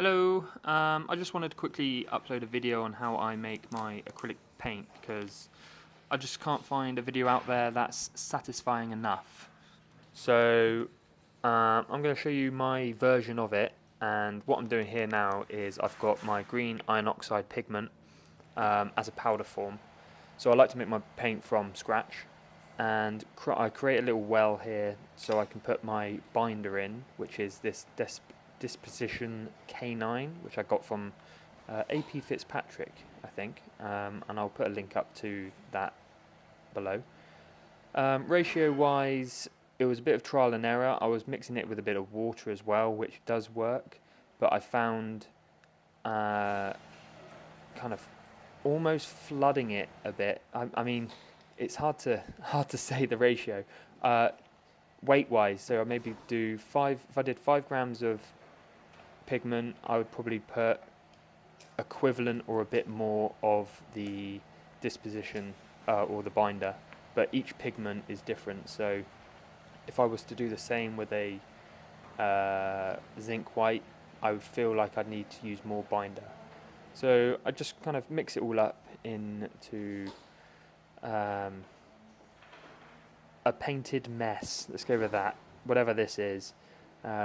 Hello, I just wanted to quickly upload a video on how I make my acrylic paint because I just can't find a video out there that's satisfying enough. So I'm going to show you my version of it, and what I'm doing here now is I've got my green iron oxide pigment as a powder form. So I like to make my paint from scratch, and I create a little well here so I can put my binder in, which is this Disposition K9, which I got from AP Fitzpatrick, I think, and I'll put a link up to that below. Ratio wise, it was a bit of trial and error. I was mixing it with a bit of water as well, which does work, but I found kind of almost flooding it a bit. I mean, it's hard to say the ratio. Weight wise, so I maybe do if I did 5 grams of pigment, I would probably put equivalent or a bit more of the disposition or the binder, but each pigment is different. So if I was to do the same with a zinc white, I would feel like I'd need to use more binder. So I just kind of mix it all up into a painted mess. Let's go with that, whatever this is.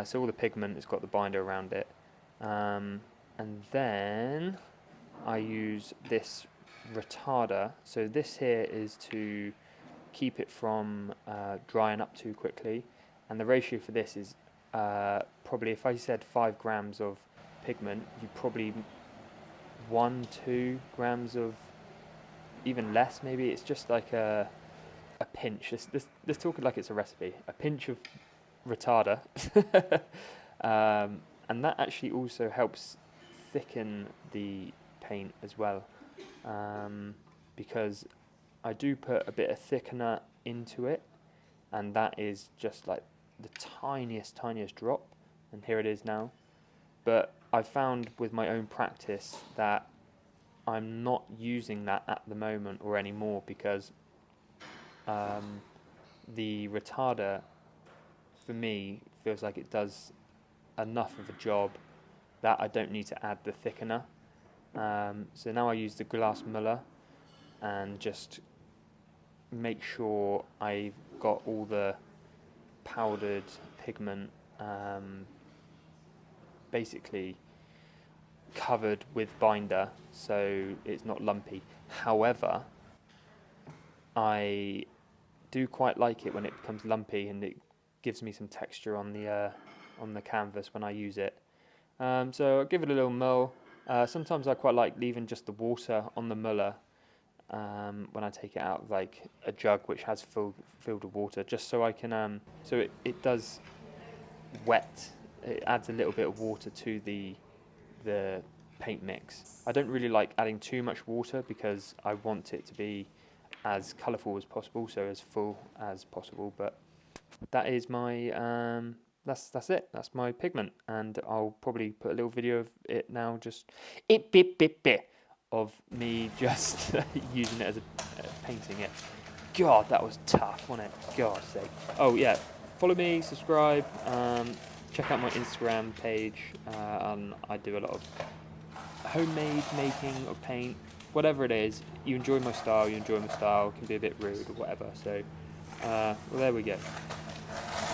So all the pigment has got the binder around it, and then I use this retarder. So this here is to keep it from drying up too quickly, and the ratio for this is probably, if I said 5 grams of pigment, you probably 1-2 grams of, even less maybe. It's just like a pinch. Let's talk it like it's a recipe. A pinch of retarder, and that actually also helps thicken the paint as well, because I do put a bit of thickener into it, and that is just like the tiniest drop, and here it is now. But I've found with my own practice that I'm not using that at the moment or anymore, because the retarder for me feels like it does enough of a job that I don't need to add the thickener. So now I use the glass Muller and just make sure I've got all the powdered pigment basically covered with binder, so it's not lumpy. However, I do quite like it when it becomes lumpy, and it gives me some texture on the canvas when I use it. So I'll give it a little mull. Sometimes I quite like leaving just the water on the Muller when I take it out of like a jug which has filled with water, just so I can so it does wet. It adds a little bit of water to the paint mix. I don't really like adding too much water because I want it to be as colourful as possible, so as full as possible. But that is my that's it. That's my pigment, and I'll probably put a little video of it now, just of me just using it as a painting it. God, that was tough, wasn't it? God's sake. Oh yeah, follow me, subscribe, check out my Instagram page. I do a lot of homemade making of paint. Whatever it is, you enjoy my style, it can be a bit rude or whatever. So, well, there we go.